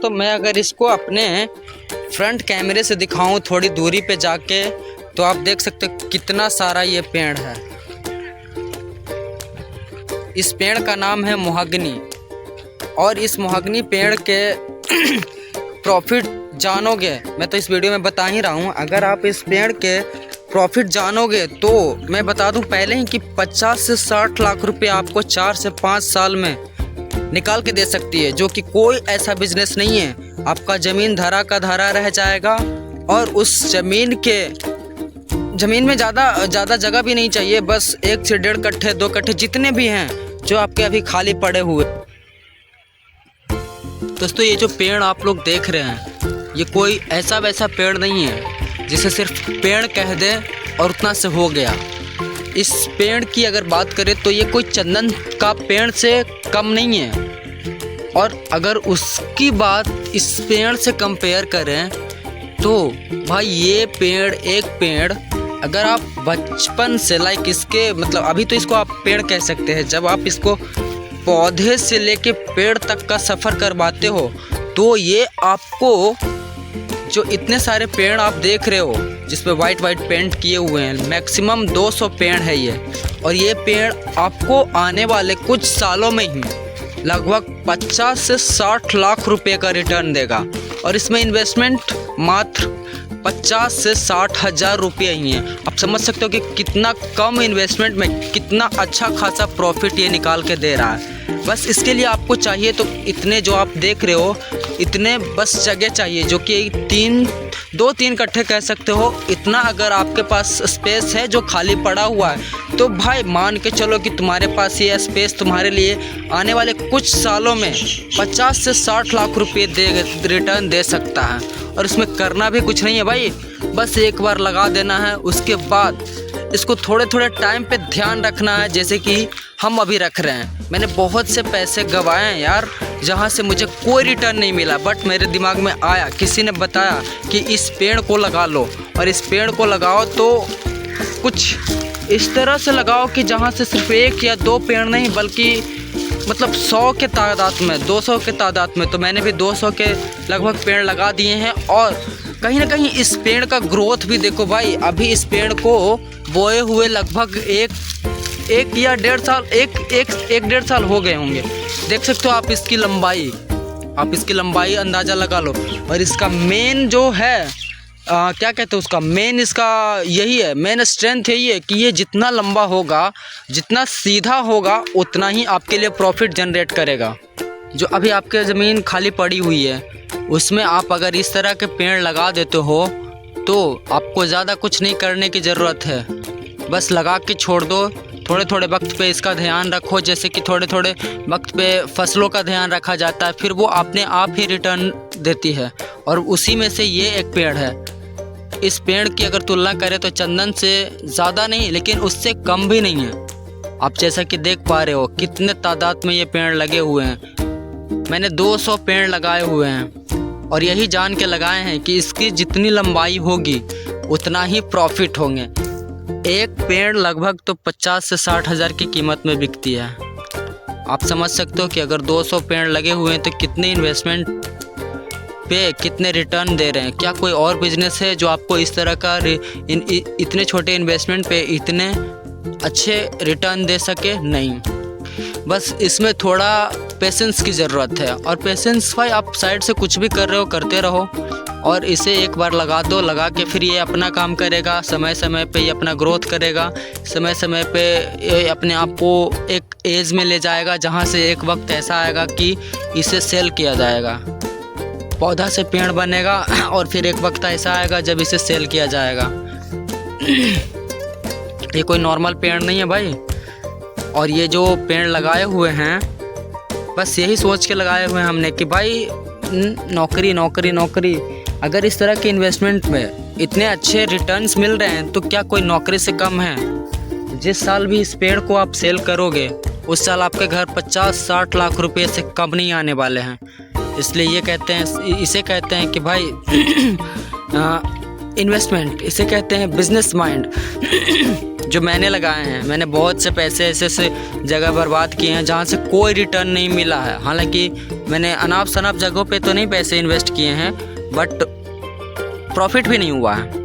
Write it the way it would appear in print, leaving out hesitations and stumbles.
दोस्तों मैं अगर इसको अपने फ्रंट कैमरे से दिखाऊं थोड़ी दूरी पे जाके, तो आप देख सकते हो कितना सारा ये पेड़ है। इस पेड़ का नाम है मोहगनी, और इस मोहगनी पेड़ के प्रॉफिट जानोगे, मैं तो इस वीडियो में बता ही रहा हूँ। अगर आप इस पेड़ के प्रॉफिट जानोगे तो मैं बता दूं पहले ही कि 50 से 60 लाख रुपए आपको 4 से 5 साल में निकाल के दे सकती है, जो कि कोई ऐसा बिजनेस नहीं है। आपका ज़मीन धरा का धरा रह जाएगा, और उस ज़मीन में ज़्यादा जगह भी नहीं चाहिए। बस 1 से 1.5 कट्ठे 2 कट्ठे जितने भी हैं जो आपके अभी खाली पड़े हुए। दोस्तों ये जो पेड़ आप लोग देख रहे हैं, ये कोई ऐसा वैसा पेड़ नहीं है जिसे सिर्फ पेड़ कह दे और उतना से हो गया। इस पेड़ की अगर बात करें तो ये कोई चंदन का पेड़ से कम नहीं है, और अगर उसकी बात इस पेड़ से कंपेयर करें तो भाई ये पेड़, एक पेड़ अगर आप बचपन से लाइक इसके मतलब अभी तो इसको आप पेड़ कह सकते हैं, जब आप इसको पौधे से लेके पेड़ तक का सफ़र करवाते हो तो ये आपको जो इतने सारे पेड़ आप देख रहे हो जिसपे वाइट पेंट किए हुए हैं, मैक्सिमम 200 पेड़ है ये। और ये पेड़ आपको आने वाले कुछ सालों में ही लगभग 50 से 60 लाख रुपए का रिटर्न देगा, और इसमें इन्वेस्टमेंट मात्र 50 से 60 हज़ार रुपये ही है। आप समझ सकते हो कि कितना कम इन्वेस्टमेंट में कितना अच्छा खासा प्रॉफिट ये निकाल के दे रहा है। बस इसके लिए आपको चाहिए तो इतने जो आप देख रहे हो, इतने बस जगह चाहिए, जो कि 2-3 कट्ठे कह सकते हो। इतना अगर आपके पास स्पेस है जो खाली पड़ा हुआ है, तो भाई मान के चलो कि तुम्हारे पास ये स्पेस तुम्हारे लिए आने वाले कुछ सालों में 50 से 60 लाख रुपए रिटर्न दे सकता है। और इसमें करना भी कुछ नहीं है भाई, बस एक बार लगा देना है। उसके बाद इसको थोड़े टाइम पे ध्यान रखना है, जैसे कि हम अभी रख रहे हैं। मैंने बहुत से पैसे गंवाए हैं यार, जहाँ से मुझे कोई रिटर्न नहीं मिला, बट मेरे दिमाग में आया, किसी ने बताया कि इस पेड़ को लगा लो, और इस पेड़ को लगाओ तो कुछ इस तरह से लगाओ कि जहाँ से सिर्फ 1 या 2 पेड़ नहीं बल्कि मतलब 100 के तादाद में, 200 के तादाद में। तो मैंने भी 200 के लगभग पेड़ लगा दिए हैं, और कहीं ना कहीं इस पेड़ का ग्रोथ भी देखो भाई। अभी इस पेड़ को बोए हुए लगभग एक या 1.5 साल, एक 1.5 साल हो गए होंगे। देख सकते हो आप इसकी लंबाई अंदाज़ा लगा लो। और इसका मेन जो है क्या कहते हैं उसका मेन, इसका यही है, मेन स्ट्रेंथ यही है कि ये जितना लंबा होगा, जितना सीधा होगा, उतना ही आपके लिए प्रॉफिट जनरेट करेगा। जो अभी आपके ज़मीन खाली पड़ी हुई है उसमें आप अगर इस तरह के पेड़ लगा देते हो तो आपको ज़्यादा कुछ नहीं करने की ज़रूरत है, बस लगा के छोड़ दो। थोड़े वक्त पे इसका ध्यान रखो, जैसे कि थोड़े वक्त पे फसलों का ध्यान रखा जाता है, फिर वो अपने आप ही रिटर्न देती है। और उसी में से ये एक पेड़ है। इस पेड़ की अगर तुलना करें तो चंदन से ज़्यादा नहीं, लेकिन उससे कम भी नहीं है। आप जैसा कि देख पा रहे हो कितने तादाद में ये पेड़ लगे हुए हैं। मैंने 200 पेड़ लगाए हुए हैं, और यही जान के लगाए हैं कि इसकी जितनी लंबाई होगी उतना ही प्रॉफिट होंगे। एक पेड़ लगभग तो 50 से 60 हज़ार की कीमत में बिकती है। आप समझ सकते हो कि अगर 200 पेड़ लगे हुए हैं तो कितने इन्वेस्टमेंट पे कितने रिटर्न दे रहे हैं। क्या कोई और बिजनेस है जो आपको इस तरह का इतने छोटे इन्वेस्टमेंट पे इतने अच्छे रिटर्न दे सके? नहीं, बस इसमें थोड़ा पेशेंस की ज़रूरत है। और पेशेंस भाई, आप साइड से कुछ भी कर रहे हो करते रहो, और इसे एक बार लगा दो। लगा के फिर ये अपना काम करेगा, समय पे ये अपना ग्रोथ करेगा, समय पे ये अपने आप को एक एज में ले जाएगा जहाँ से एक वक्त ऐसा आएगा कि इसे सेल किया जाएगा। पौधा से पेड़ बनेगा, और फिर एक वक्त ऐसा आएगा जब इसे सेल किया जाएगा। ये कोई नॉर्मल पेड़ नहीं है भाई। और ये जो पेड़ लगाए हुए हैं, बस यही सोच के लगाए हुए हैं हमने कि भाई नौकरी। अगर इस तरह के इन्वेस्टमेंट में इतने अच्छे रिटर्न्स मिल रहे हैं तो क्या कोई नौकरी से कम है? जिस साल भी इस पेड़ को आप सेल करोगे उस साल आपके घर 50-60 लाख रुपए से कम नहीं आने वाले हैं। इसलिए इसे कहते हैं कि भाई इन्वेस्टमेंट, इसे कहते हैं बिजनेस माइंड। जो मैंने लगाए हैं, मैंने बहुत से पैसे ऐसे ऐसे जगह बर्बाद किए हैं जहाँ से कोई रिटर्न नहीं मिला है। हालांकि मैंने अनाप शनाप जगहों पे तो नहीं पैसे इन्वेस्ट किए हैं, बट प्रॉफिट भी नहीं हुआ है।